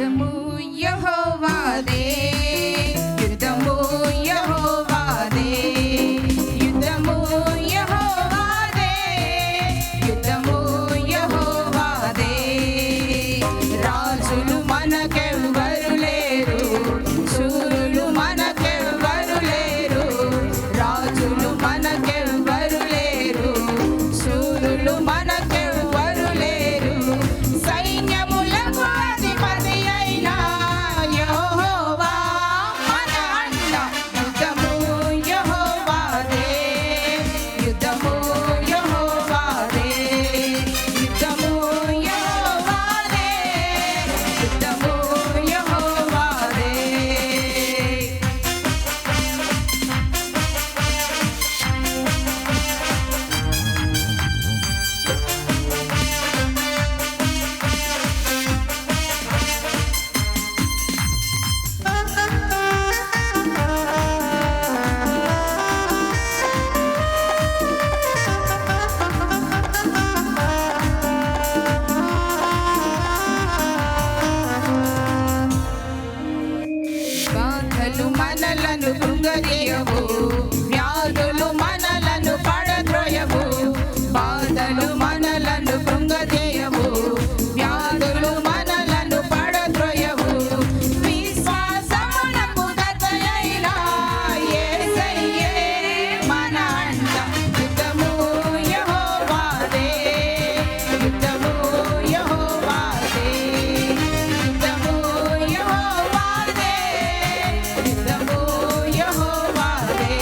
యుద్ధము యెహోవాదే, యుద్ధము యెహోవాదే, యుద్ధము యెహోవాదే, యుద్ధము యెహోవాదే. రాజులు మనకెవ్వరు లేరు, శూరులు మనకెవ్వరు లేరు, రాజులు మనకెవ్వరు లేరు, శూరులు మనకెవ్వరు లేరు. సైన్యములకు అధిపతి అయిన యెహోవా మన అండ. యుద్ధము యెహోవాదే, యుద్ధము యెహోవాదే, యుద్ధము యెహోవాదే, యుద్ధము యెహోవాదే. బాధలు మనలను కృంగదీయవు, వ్యాధులు మనలను పడద్రోయవు. బాధలు మనలను కృంగదీయవు, వ్యాధులు మనలను పడద్రోయవు. విశ్వాసమునకు గతయైన యేసయ్యే మన అండ. యుద్ధము యెహోవాదే, యుద్ధము యెహోవాదే, యుద్ధము యెహోవాదే, యుద్ధము యెహోవాదే.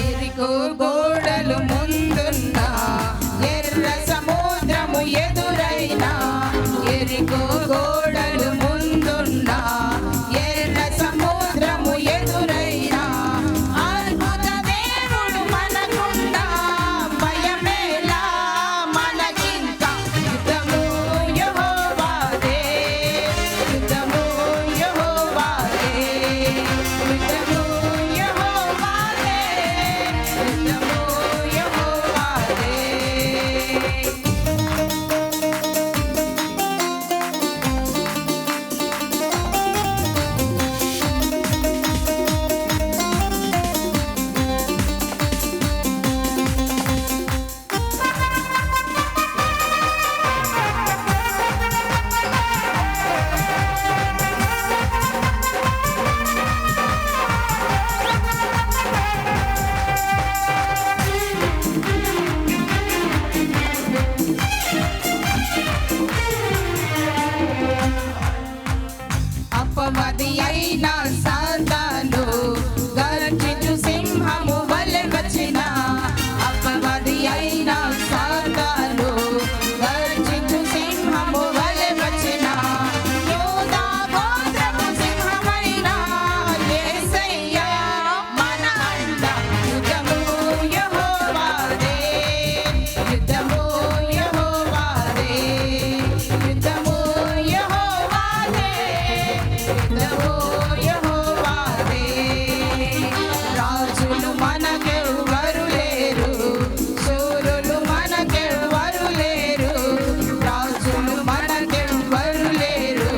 ఎరికో గోడలు ముందున్న ఎర్ర సముద్రము ఎదురైనా, ఎరికో గోడలు ముందున్న ఎర్ర సముద్రము ఎదురైనా, అద్భుత దేవుడు మనకుండా భయమేలా మనకింక. యుద్ధము యెహోవాదే, యుద్ధము యెహోవాదే, యుద్ధము యెహోవాదే, యుద్ధము యెహోవాదే. అపవాది అయిన సాతాను గర్జించు సింహము వలె వచ్చిన, అపవాది అయిన సాతాను గర్జించు సింహము వలె వచ్చిన, యూదా గోత్రపు సింహమైన యేసయ్య మన అండ. యుద్ధము యెహోవాదే, యుద్ధము యెహోవాదే, యుద్ధము యెహోవాదే, యుద్ధము యెహోవాదే. రాజులు మనకెవ్వరు లేరు, శూరులు మనకెవ్వరు లేరు, రాజులు మనకెవ్వరు లేరు,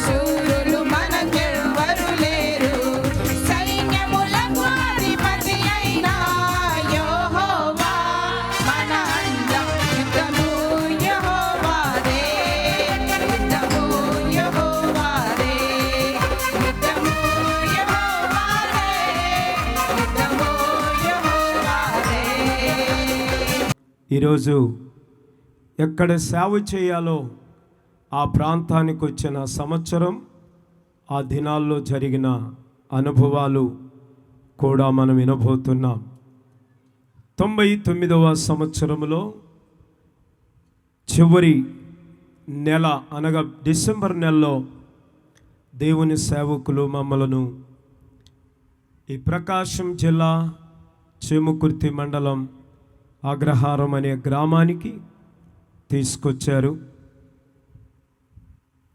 శూరులు మనకెవ్వరు లేరు. సైన్యములకు అధిపతి అయిన యెహోవా మన అండ. యుద్ధము యెహోవాదే, యుద్ధము యెహోవాదే, యుద్ధము యెహోవాదే, యుద్ధము యెహోవాదే. ఈరోజు ఎక్కడ సేవ చేయాలో ఆ ప్రాంతానికి వచ్చిన సంవత్సరం, ఆ దినాల్లో జరిగిన అనుభవాలు కూడా మనం వినబోతున్నాం. 99వ సంవత్సరంలో చివరి నెల అనగా డిసెంబర్ నెలలో దేవుని సేవకులు మమ్మలను ఈ ప్రకాశం జిల్లా చేమకుర్తి మండలం అగ్రహారం అనే గ్రామానికి తీసుకొచ్చారు.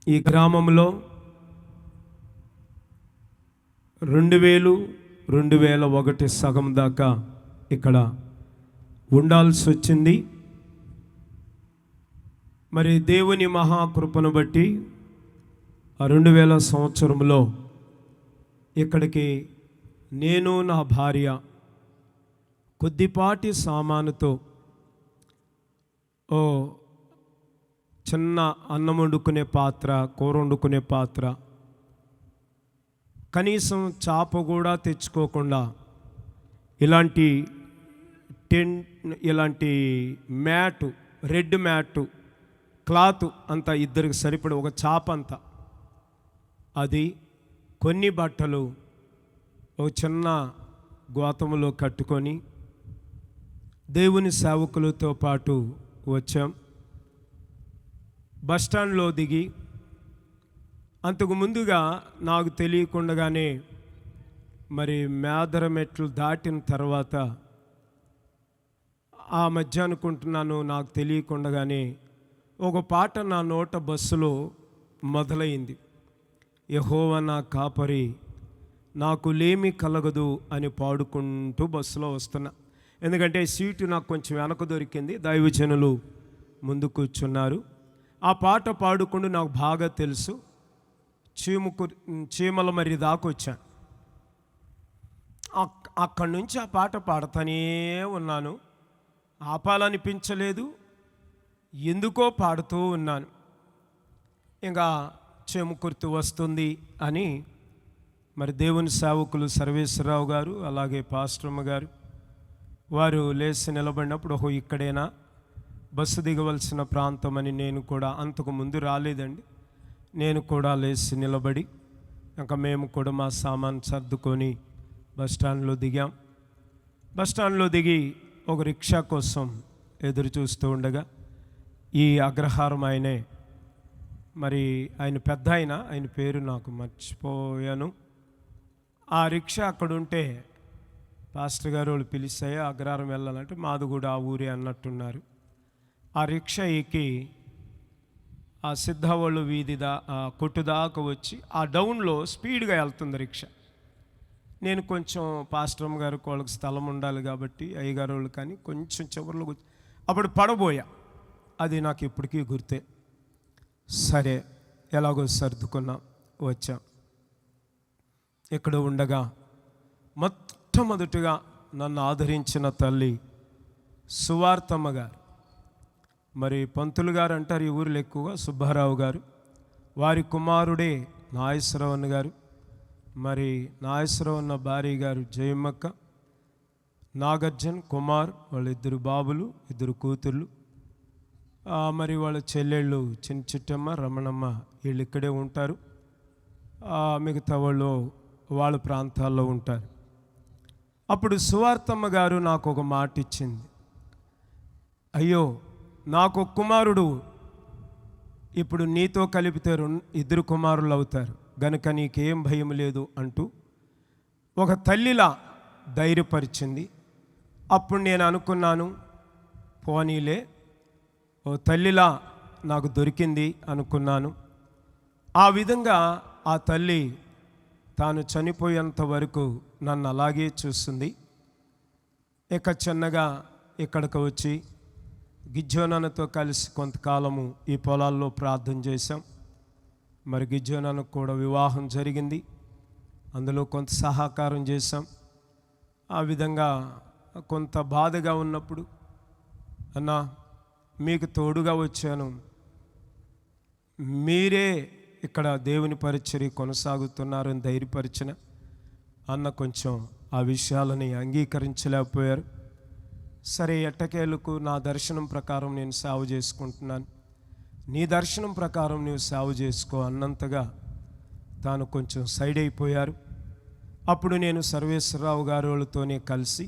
ఈ గ్రామంలో 2001 సగం దాకా ఇక్కడ ఉండాల్సి వచ్చింది. మరి దేవుని మహాకృపను బట్టి ఆ 2000 సంవత్సరంలో ఇక్కడికి నేను నా భార్య కొద్దిపాటి సామానుతో చిన్న అన్నం వండుకునే పాత్ర, కూర వండుకునే పాత్ర, కనీసం చాప కూడా తెచ్చుకోకుండా ఇలాంటి మ్యాటు, రెడ్ మ్యాటు, క్లాత్ అంతా ఇద్దరికి సరిపడి ఒక చాప అంతా, అది కొన్ని బట్టలు ఒక చిన్న గోతములో కట్టుకొని దేవుని సేవకులతో పాటు వచ్చాం. బస్టాండ్లో దిగి అంతకు ముందుగా నాకు తెలియకుండానే మరి మేదర మెట్లు దాటిన తర్వాత ఆ మధ్య అనుకుంటున్నాను, నాకు తెలియకుండానే ఒక పాట నా నోట బస్సులో మొదలైంది. యెహోవా నా కాపరి, నాకు లేమి కలగదు అని పాడుకుంటూ బస్సులో వస్తున్నా. ఎందుకంటే సీటు నాకు కొంచెం వెనక దొరికింది, దైవజనులు ముందు కూర్చున్నారు. ఆ పాట పాడుకుంటూ నాకు బాగా తెలుసు. చీమల మరి దాకా వచ్చాను. అక్కడి నుంచి ఆ పాట పాడుతూనే ఉన్నాను. ఆపాలనిపించలేదు, ఎందుకో పాడుతూ ఉన్నాను. ఇంకా చేమకుర్తి వస్తుంది అని మరి దేవుని సేవకులు సర్వేశ్వరరావు గారు అలాగే పాస్టర్మ గారు వారు లేచి నిలబడినప్పుడు ఇక్కడేనా బస్సు దిగవలసిన ప్రాంతం అని నేను కూడా, అంతకు ముందు రాలేదండి, నేను కూడా లేచి నిలబడి ఇంకా మేము కూడా మా సామాన్ సర్దుకొని బస్టాండ్లో దిగాం. బస్టాండ్లో దిగి ఒక రిక్షా కోసం ఎదురు చూస్తూ ఉండగా ఈ అగ్రహారం ఆయనే, మరి ఆయన పెద్ద ఆయన పేరు నాకు మర్చిపోయాను. ఆ రిక్షా అక్కడ ఉంటే పాస్టర్ గారు వాళ్ళు పిలిచాయి, అగ్రహారం వెళ్ళాలంటే మాది కూడా ఆ ఊరే అన్నట్టున్నారు. ఆ రిక్షా ఎక్కి ఆ సిద్ధవళ్ళు వీధి కొట్టు దాకా వచ్చి ఆ డౌన్లో స్పీడ్గా వెళ్తుంది రిక్షా. నేను కొంచెం పాస్టర్ గారు వాళ్ళకి స్థలం ఉండాలి కాబట్టి అయ్యగారు వాళ్ళు కానీ కొంచెం చివరిలో అప్పుడు పడబోయా. అది నాకు ఇప్పటికీ గుర్తే. సరే ఎలాగో సర్దుకున్నాం, వచ్చాం. ఇక్కడ ఉండగా మొట్టమొదటిగా నన్ను ఆదరించిన తల్లి సువార్తమ్మ గారు, మరి పంతులు గారు అంటారు ఈ ఊరిలో ఎక్కువగా, సుబ్బారావు గారు, వారి కుమారుడే నాగేశ్వరవన్న గారు, మరి నాగేశ్వరవన్న భార్య గారు జయమ్మక్క, నాగార్జున్ కుమార్, వాళ్ళ 2 బాబులు 2 కూతుర్లు, మరి వాళ్ళ చెల్లెళ్ళు చిన్న చిట్టమ్మ రమణమ్మ, వీళ్ళు ఇక్కడే ఉంటారు. మిగతా వాళ్ళు వాళ్ళ ప్రాంతాల్లో ఉంటారు. అప్పుడు సువార్తమ్మ గారు నాకు ఒక మాట ఇచ్చింది, అయ్యో నాకు కుమారుడు, ఇప్పుడు నీతో కలిపితే 2 కుమారులు అవుతారు గనుక నీకేం భయం లేదు అంటూ ఒక తల్లిలా ధైర్యపరిచింది. అప్పుడు నేను అనుకున్నాను, పోనీలే ఓ తల్లిలా నాకు దొరికింది అనుకున్నాను. ఆ విధంగా ఆ తల్లి తాను చనిపోయేంత వరకు నన్ను అలాగే చూస్తుంది. ఇక చిన్నగా ఇక్కడికి వచ్చి గిజ్జోనాన్నతో కలిసి కొంతకాలము ఈ పొలాల్లో ప్రార్థన చేశాం. మరి గిజ్జోనాన్నకు కూడా వివాహం జరిగింది, అందులో కొంత సహకారం చేశాం. ఆ విధంగా కొంత బాధగా ఉన్నప్పుడు, అన్నా మీకు తోడుగా వచ్చాను, మీరే ఇక్కడ దేవుని పరిచర్య కొనసాగుతున్నారని ధైర్యపరిచిన అన్న కొంచెం ఆ విషయాలని అంగీకరించలేకపోయారు. సరే ఎట్టకేలకు నా దర్శనం ప్రకారం నేను సేవ చేసుకుంటున్నాను, నీ దర్శనం ప్రకారం నీవు సేవ చేసుకో అన్నంతగా తాను కొంచెం సైడ్ అయిపోయారు. అప్పుడు నేను సర్వేశ్వరరావు గారు వాళ్ళతోనే కలిసి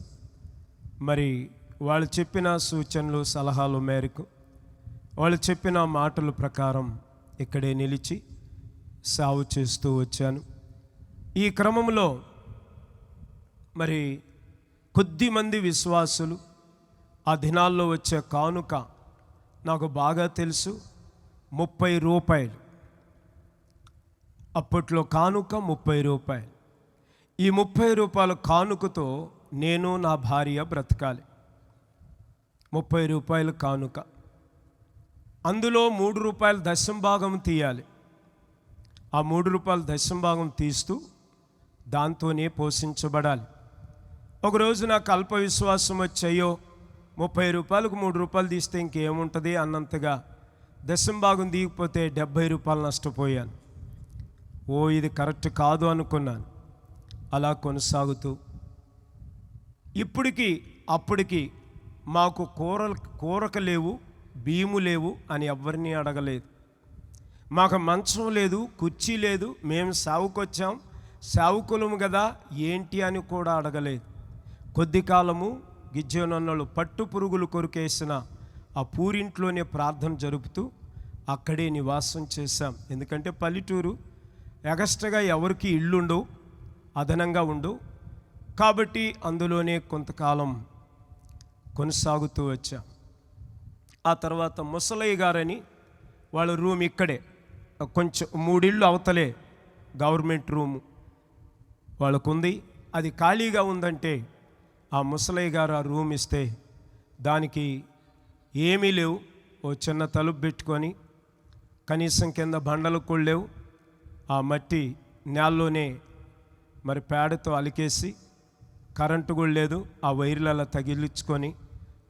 మరి వాళ్ళు చెప్పిన సూచనలు సలహాలు మేరకు వాళ్ళు చెప్పిన మాటల ప్రకారం ఇక్కడే నిలిచి సాగు చేస్తూ వచ్చాను. ఈ క్రమంలో మరి కొద్దిమంది విశ్వాసులు ఆ దినాల్లో వచ్చే కానుక నాకు బాగా తెలుసు, 30 రూపాయలు. అప్పట్లో కానుక 30 రూపాయలు. ఈ 30 రూపాయల కానుకతో నేను నా భార్య బ్రతకాలి. 30 రూపాయల కానుక, అందులో 3 రూపాయల దశంభాగం తీయాలి. ఆ 3 రూపాయల దశంభాగం తీస్తూ దాంతోనే పోషించబడాలి. ఒకరోజు నాకు అల్ప విశ్వాసం వచ్చాయో 30 రూపాయలకు 3 రూపాయలు తీస్తే ఇంకేముంటుంది అన్నంతగా దశంభాగం తీయకపోతే 70 రూపాయలు నష్టపోయాను. ఇది కరెక్ట్ కాదు అనుకున్నాను. అలా కొనసాగుతూ ఇప్పటికి అప్పటికి మాకు కూరక లేవు, బియ్యము లేవు అని ఎవరిని అడగలేదు. మాకు మంచం లేదు, కుర్చీ లేదు, మేము సావుకొచ్చాం, సావుకులము కదా ఏంటి అని కూడా అడగలేదు. కొద్ది కాలము గిజ్జోనన్నలు పట్టు పురుగులు కొరికేసిన ఆ పూరింట్లోనే ప్రార్థన జరుపుతూ అక్కడే నివాసం చేశాం. ఎందుకంటే పల్లెటూరు, ఎగస్ట్రాగా ఎవరికి ఇళ్ళు ఉండవు, అదనంగా ఉండవు. కాబట్టి అందులోనే కొంతకాలం కొనసాగుతూ వచ్చాం. ఆ తర్వాత ముసలయ్య గారని వాళ్ళ రూమ్ ఇక్కడే, కొంచెం 3 ఇళ్ళు అవతలే గవర్నమెంట్ రూము వాళ్ళకుంది. అది ఖాళీగా ఉందంటే ఆ ముసలయ్య గారు ఆ రూమ్ ఇస్తే దానికి ఏమీ లేవు. ఓ చిన్న తలుపు పెట్టుకొని కనీసం కింద బండలు కూడా లేవు. ఆ మట్టి నేల్లోనే మరి పేడతో అలికేసి, కరెంటు కూడా లేదు. ఆ వైర్లలో తగిలించుకొని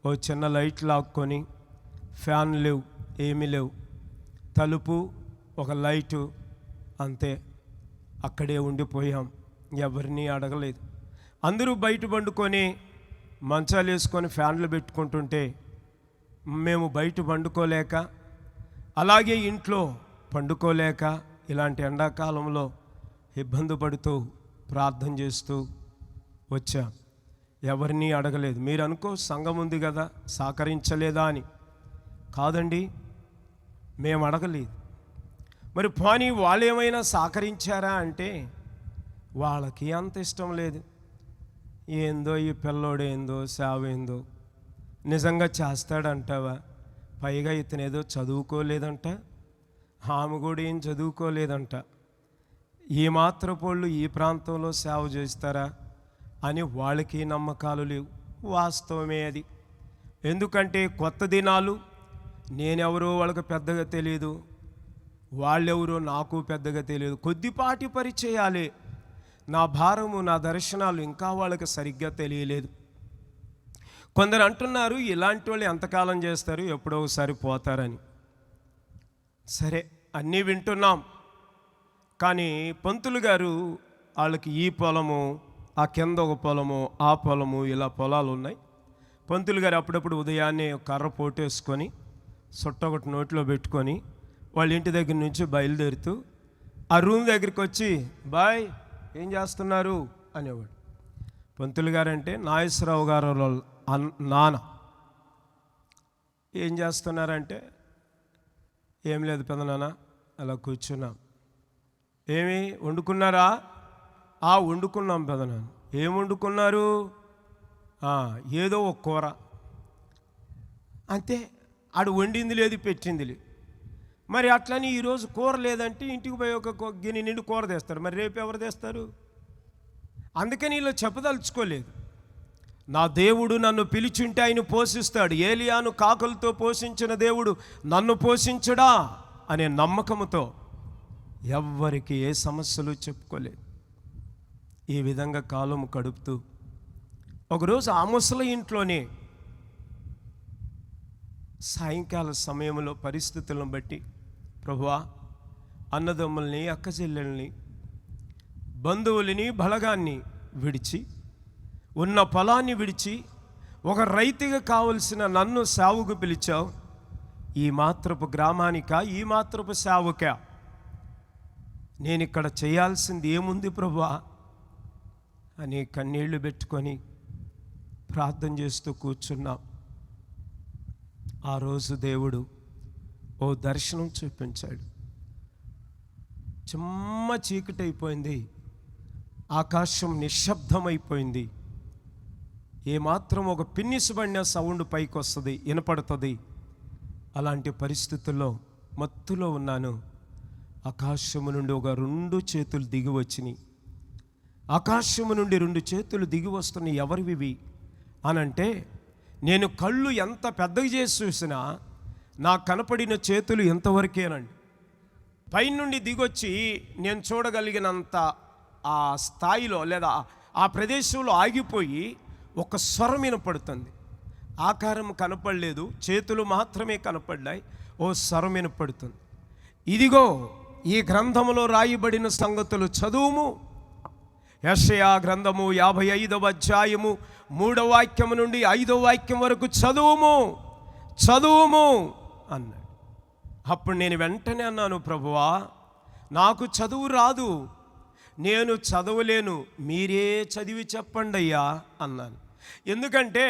ఓ చిన్న లైట్ లాక్కొని, ఫ్యాన్ లేవు, ఏమీ లేవు, తలుపు ఒక లైటు, అంతే. అక్కడే ఉండిపోయాం, ఎవరిని అడగలేదు. అందరూ బయట పండుకొని మంచాలు వేసుకొని ఫ్యాన్లు పెట్టుకుంటుంటే మేము బయట పండుకోలేక, అలాగే ఇంట్లో పండుకోలేక ఇలాంటి ఎండాకాలంలో ఇబ్బంది పడుతూ ప్రార్థన చేస్తూ వచ్చాం. ఎవరిని అడగలేదు. మీరు అనుకో సంఘం ఉంది కదా సహకరించలేదా అని. కాదండి, మేము అడగలేదు. మరి పోనీ వాళ్ళు ఏమైనా సహకరించారా అంటే వాళ్ళకి అంత ఇష్టం లేదు. ఏందో ఈ పిల్లోడేందో సేవేందో నిజంగా చేస్తాడంటావా? పైగా ఇతనేదో చదువుకోలేదంట, ఆమె కూడా ఏం చదువుకోలేదంట. ఈ మాత్రపోళ్ళు ఈ ప్రాంతంలో సేవ చేస్తారా అని వాళ్ళకి నమ్మకాలు లేవు. వాస్తవమే అది. ఎందుకంటే కొత్త దినాలు, నేనెవరో వాళ్ళకి పెద్దగా తెలియదు, వాళ్ళెవరో నాకు పెద్దగా తెలియదు. కొద్దిపాటి పరిచయాలే. నా భారము, నా దర్శనాలు ఇంకా వాళ్ళకి సరిగ్గా తెలియలేదు. కొందరు అంటున్నారు ఇలాంటి వాళ్ళు ఎంతకాలం చేస్తారు, ఎప్పుడో ఒకసారి పోతారని. సరే, అన్నీ వింటున్నాం. కానీ పంతులు గారు వాళ్ళకి ఈ పొలము, ఆ కింద ఒక పొలము, ఆ పొలము, ఇలా పొలాలు ఉన్నాయి. పంతులు గారు అప్పుడప్పుడు ఉదయాన్నే కర్ర పోటేసుకొని సొట్ట ఒకటి నోట్లో పెట్టుకొని వాళ్ళ ఇంటి దగ్గర నుంచి బయలుదేరుతూ ఆ రూమ్ దగ్గరికి వచ్చి, బాయ్ ఏం చేస్తున్నారు అనేవాడు. పంతులు గారంటే నాగేశ్వరరావు గారు నాన్న. ఏం చేస్తున్నారంటే, ఏం లేదు పెదనాన్న, అలా కూర్చున్నాం. ఏమి వండుకున్నారా? వండుకున్నాం పెదనాన్న. ఏం వండుకున్నారు? ఏదో ఒక కూర అంతే. ఆడు వండింది లేదు, పెట్టింది లేదు. మరి అట్లని ఈరోజు కూర లేదంటే ఇంటికి పోయి ఒక గిన్నె నిండు కూర తెస్తారు. మరి రేపు ఎవరు తెస్తారు? అందుకని ఇలా చెప్పదలుచుకోలేదు. నా దేవుడు నన్ను పిలిచుంటే ఆయన పోషిస్తాడు. ఏలియాను కాకులతో పోషించిన దేవుడు నన్ను పోషించడా అనే నమ్మకంతో ఎవ్వరికి ఏ సమస్యలు చెప్పుకోలేదు. ఈ విధంగా కాలం గడుపుతూ ఒకరోజు ఆ ముసలి ఇంట్లోనే సాయంకాల సమయంలో పరిస్థితులను బట్టి, ప్రభువా, అన్నదమ్ముల్ని, అక్కచెల్లెల్ని, బంధువులని, బలగాన్ని విడిచి, ఉన్న పొలాన్ని విడిచి ఒక రైతుగా కావలసిన నన్ను సేవకు పిలిచావు. ఈ మాత్రపు గ్రామానికా, ఈ మాత్రపు సేవకా? నేను ఇక్కడ చేయాల్సింది ఏముంది ప్రభువా? అని కన్నీళ్లు పెట్టుకొని ప్రార్థన చేస్తూ కూర్చున్నాం. ఆ రోజు దేవుడు ఓ దర్శనం చూపించాడు. చిమ్మ చీకటి అయిపోయింది, ఆకాశం నిశ్శబ్దమైపోయింది. ఏమాత్రం ఒక పిన్నిసబడిన సౌండ్ పైకి వస్తుంది, వినపడుతుంది. అలాంటి పరిస్థితుల్లో మత్తులో ఉన్నాను. ఆకాశము నుండి ఒక 2 చేతులు దిగి వచ్చినాయి. ఆకాశము నుండి 2 చేతులు దిగి వస్తున్నాయి. ఎవరివి అనంటే, నేను కళ్ళు ఎంత పెద్దగా చేసి చూసినా నాకు కనపడిన చేతులు ఎంతవరకేనండి. పైనుండి దిగొచ్చి నేను చూడగలిగినంత ఆ స్థాయిలో లేదా ఆ ప్రదేశంలో ఆగిపోయి ఒక స్వరం వినపడుతుంది. ఆకారం కనపడలేదు, చేతులు మాత్రమే కనపడ్డాయి. ఓ స్వరం వినపడుతుంది, ఇదిగో ఈ గ్రంథములో రాయబడిన సంగతులు చదువుము. యెషయా గ్రంథము 55వ అధ్యాయము 3వ వాక్యము నుండి 5వ వాక్యం వరకు చదువుము అన్నాడు. అప్పుడు నేను వెంటనే అన్నాను, ప్రభువా నాకు చదువు రాదు, నేను చదవలేను, మీరే చదివి చెప్పండి అయ్యా అన్నాను. ఎందుకంటే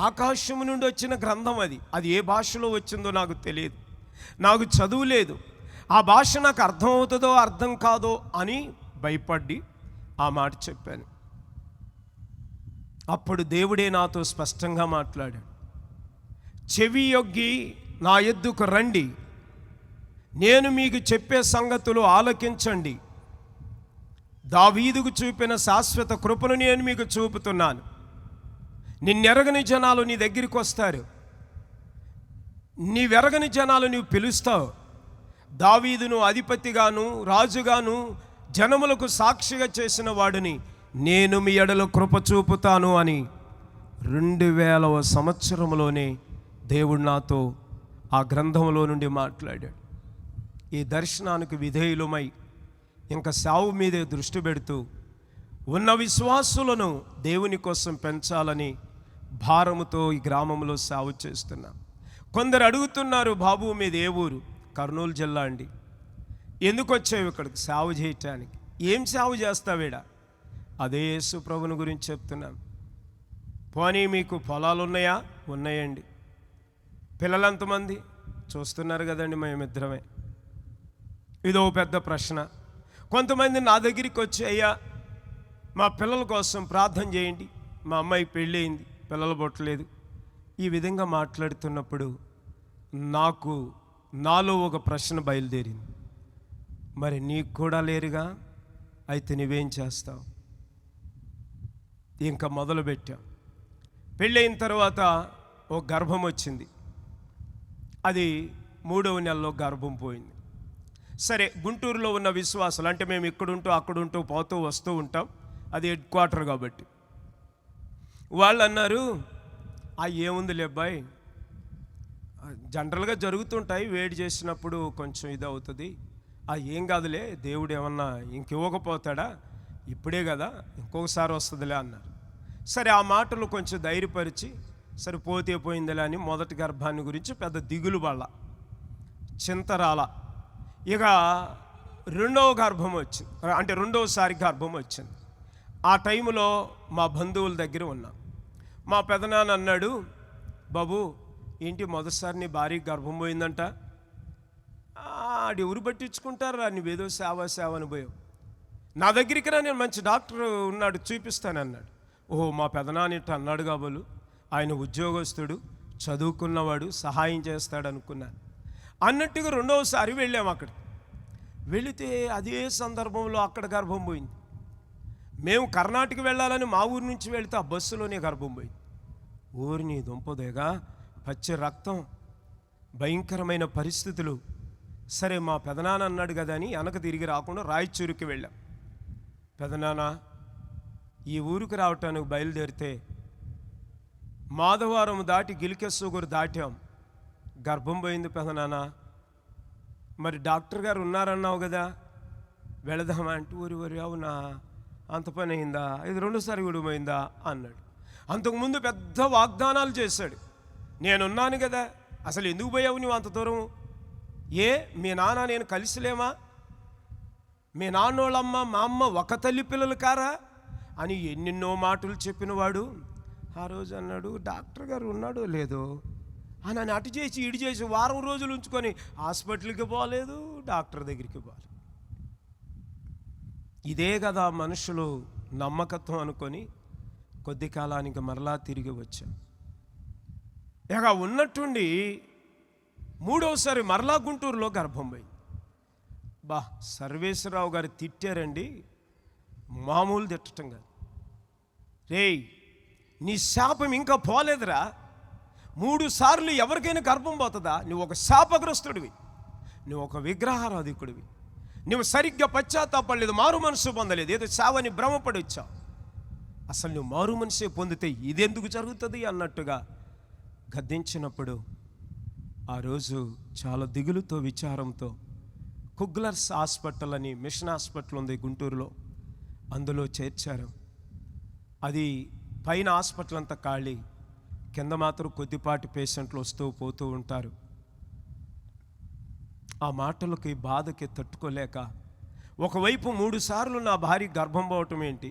ఆకాశము నుండి వచ్చిన గ్రంథం అది ఏ భాషలో వచ్చిందో నాకు తెలియదు, నాకు చదువు లేదు. ఆ భాష నాకు అర్థం అవుతుందో అర్థం కాదో అని భయపడి ఆ మాట చెప్పాను. అప్పుడు దేవుడే నాతో స్పష్టంగా మాట్లాడాడు. చెవి యొగ్గి నా ఎద్దుకు రండి, నేను మీకు చెప్పే సంగతులు ఆలకించండి. దావీదుకు చూపిన శాశ్వత కృపను నేను మీకు చూపుతున్నాను. నిన్నెరగని జనాలు నీ దగ్గరికి వస్తారు, నీవెరగని జనాలు నీవు పిలుస్తావు. దావీదును అధిపతిగాను రాజుగాను జనములకు సాక్షిగా చేసిన వాడిని నేను మీ ఎడలో కృప చూపుతాను అని 2000వ సంవత్సరంలోనే దేవుడు నాతో ఆ గ్రంథంలో నుండి మాట్లాడాడు. ఈ దర్శనానికి విధేయులమై ఇంకా సావు మీదే దృష్టి పెడుతూ ఉన్న విశ్వాసులను దేవుని కోసం పెంచాలని భారముతో ఈ గ్రామంలో సాగు చేస్తున్నాం. కొందరు అడుగుతున్నారు, బాబు మీది ఏ ఊరు? కర్నూలు జిల్లా అండి. ఎందుకు వచ్చావు ఇక్కడికి? సాగు చేయటానికి. ఏం సాగు చేస్తావేడా? అదే యేసు ప్రభుని గురించి చెప్తున్నాం. పోనీ మీకు పొలాలు ఉన్నాయా? ఉన్నాయండి. పిల్లలంతమంది? చూస్తున్నారు కదండి, మేమిద్దరమే. ఇదో పెద్ద ప్రశ్న. కొంతమంది నా దగ్గరికి వచ్చి, అయ్యా మా పిల్లల కోసం ప్రార్థన చేయండి, మా అమ్మాయి పెళ్ళి అయింది, పిల్లలు పుట్టలేదు. ఈ విధంగా మాట్లాడుతున్నప్పుడు నాలో ఒక ప్రశ్న బయలుదేరింది. మరి నీకు కూడా లేరుగా, అయితే నువ్వేం చేస్తావు? ఇంకా మొదలుపెట్టాం. పెళ్ళైన తర్వాత ఒక గర్భం వచ్చింది. అది 3వ నెలలో గర్భం పోయింది. సరే, గుంటూరులో ఉన్న విశ్వాసులు, అంటే మేము ఇక్కడుంటూ అక్కడుంటూ పోతూ వస్తూ ఉంటాం, అది హెడ్ క్వార్టర్ కాబట్టి, వాళ్ళు అన్నారు, ఏముందిలే అబ్బాయి, జనరల్గా జరుగుతుంటాయి, వేడి చేసినప్పుడు కొంచెం ఇది అవుతుంది, ఏం కాదులే, దేవుడు ఏమన్నా ఇంకివ్వకపోతాడా, ఇప్పుడే కదా, ఇంకొకసారి వస్తుందిలే అన్నారు. సరే, ఆ మాటలు కొంచెం ధైర్యపరిచి, సరే పోతే పోయిందిలే అని మొదటి గర్భాన్ని గురించి పెద్ద దిగులు వాళ్ళ చింతరాల. ఇక 2వ గర్భం వచ్చింది, అంటే 2వసారి గర్భం వచ్చింది. ఆ టైంలో మా బంధువుల దగ్గర ఉన్నాం. మా పెదనాన్న అన్నాడు, బాబు ఏంటి మొదటిసారి నీ భార్య గర్భం పోయిందంట? ఆడు ఎవరు పట్టించుకుంటారా, నువ్వేదో సేవ అని పోయావు, నా దగ్గరికి రా, నేను మంచి డాక్టర్ ఉన్నాడు చూపిస్తానన్నాడు. ఓహో, మా పెదనాన్న ఇట్లా అన్నాడు కాబోలు, ఆయన ఉద్యోగస్తుడు, చదువుకున్నవాడు, సహాయం చేస్తాడు అనుకున్నాను అన్నట్టుగా 2వసారి వెళ్ళాము. అక్కడికి వెళితే అదే సందర్భంలో అక్కడ గర్భం పోయింది. మేము కర్ణాటక వెళ్ళాలని మా ఊరి నుంచి వెళితే ఆ బస్సులోనే గర్భం పోయింది. ఊరిని దుంపదేగా, పచ్చి రక్తం, భయంకరమైన పరిస్థితులు. సరే, మా పెదనాన్న అన్నాడు కదా అని వెనక తిరిగి రాకుండా రాయచూరుకి వెళ్ళాం. పెదనాన్న, ఈ ఊరికి రావటానికి బయలుదేరితే మాధవరం దాటి గిలికెస్సూగురు దాటాం, గర్భం పోయింది పెదనాన్న. మరి డాక్టర్ గారు ఉన్నారన్నావు కదా, వెళదామా అంటే, ఊరి అవునా, అంత పని అయిందా, ఇది 2వసారి కూడా పోయిందా అన్నాడు. అంతకుముందు పెద్ద వాగ్దానాలు చేశాడు. నేనున్నాను కదా, అసలు ఎందుకు పోయావు నువ్వు అంత దూరం? మీ నాన్న నేను కలిసిలేమా? మీ నాన్నోళ్ళమ్మ మా అమ్మ ఒక తల్లి పిల్లలు కారా? అని ఎన్నెన్నో మాటలు చెప్పినవాడు ఆ రోజు అన్నాడు, డాక్టర్ గారు ఉన్నాడో లేదో అని అటు చేసి ఇటు చేసి వారం రోజులు ఉంచుకొని హాస్పిటల్కి పోలేదు, డాక్టర్ దగ్గరికి పోలేదు. ఇదే కదా మనుషులు నమ్మకత్వం అనుకొని కొద్ది కాలానికి మరలా తిరిగి వచ్చాం. ఇక ఉన్నట్టుండి మూడవసారి మరలా గుంటూరులో గర్భం పోయింది. సర్వేశ్వరరావు గారు తిట్టారండి, మామూలు తిట్టడం కాదు. రేయ్, నీ శాపం ఇంకా పోలేదురా, 3 సార్లు ఎవరికైనా గర్భం పోతుందా? నువ్వు ఒక శాపగ్రస్తుడివి, నువ్వు ఒక విగ్రహారాధికుడివి, నువ్వు సరిగ్గా పశ్చాత్తాపడలేదు, మారు మనసు పొందలేదు, ఏదో చావని భ్రమపడి వచ్చావు. అసలు నువ్వు మారు మనసే పొందితే ఇదెందుకు జరుగుతుంది అన్నట్టుగా గద్దించినప్పుడు ఆ రోజు చాలా దిగులుతో విచారంతో కుగ్లర్స్ హాస్పిటల్ అని మిషన్ హాస్పిటల్ ఉంది గుంటూరులో, అందులో చేర్చారు. అది పైన హాస్పిటల్ అంతా ఖాళీ, కింద మాత్రం కొద్దిపాటి పేషెంట్లు వస్తూ పోతూ ఉంటారు. ఆ మాటలకి బాధకి తట్టుకోలేక ఒకవైపు 3 సార్లు నా భార్య గర్భం పోవటం ఏంటి,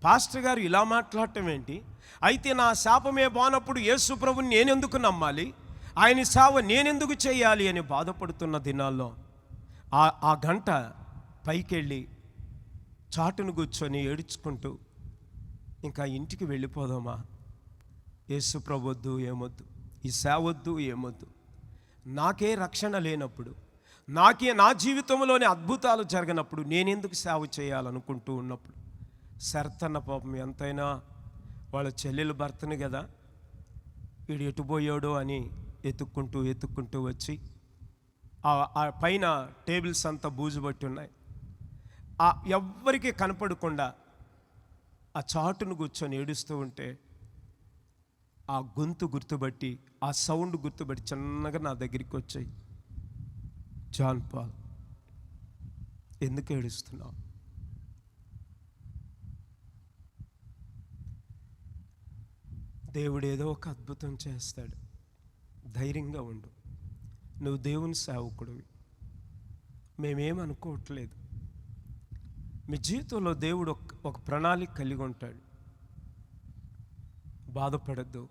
పాస్టర్ గారు ఇలా మాట్లాడటం ఏంటి, అయితే నా శాపమే పోనప్పుడు యేసు ప్రభుని నేనెందుకు నమ్మాలి, ఆయన సేవ నేనెందుకు చేయాలి అని బాధపడుతున్న దినాల్లో ఆ గంట పైకెళ్ళి చాటును కూర్చొని ఏడ్చుకుంటూ ఇంకా ఇంటికి వెళ్ళిపోదామా, యేసు ప్రభు వద్దు, ఏమొద్దు, ఈ సేవ వద్దు, ఏమొద్దు, నాకే రక్షణ లేనప్పుడు, నా జీవితంలోనే అద్భుతాలు జరిగినప్పుడు నేనెందుకు సేవ చేయాలనుకుంటూ ఉన్నప్పుడు శరతన్న పాపం ఎంతైనా వాళ్ళ చెల్లెలు భర్తని కదా, వీడు ఎటుపోయాడో అని ఎత్తుక్కుంటూ వచ్చి ఆ పైన టేబుల్స్ అంతా బూజు పట్టి ఉన్నాయి, ఎవ్వరికీ కనపడకుండా ఆ చాటును కూర్చొని ఏడుస్తూ ఉంటే ఆ గొంతు గుర్తుబట్టి, ఆ సౌండ్ గుర్తుబట్టి చిన్నగా నా దగ్గరికి వచ్చాయి, జాన్ పాల్ ఎందుకు ఏడుస్తున్నావు? దేవుడు ఏదో ఒక అద్భుతం చేస్తాడు, ధైర్యంగా ఉండు, నువ్వు దేవుని సేవకుడివి, మేమేమనుకోవట్లేదు, మీ జీవితంలో దేవుడు ఒక ప్రణాళిక కలిగి ఉంటాడు, బాధపడద్దు,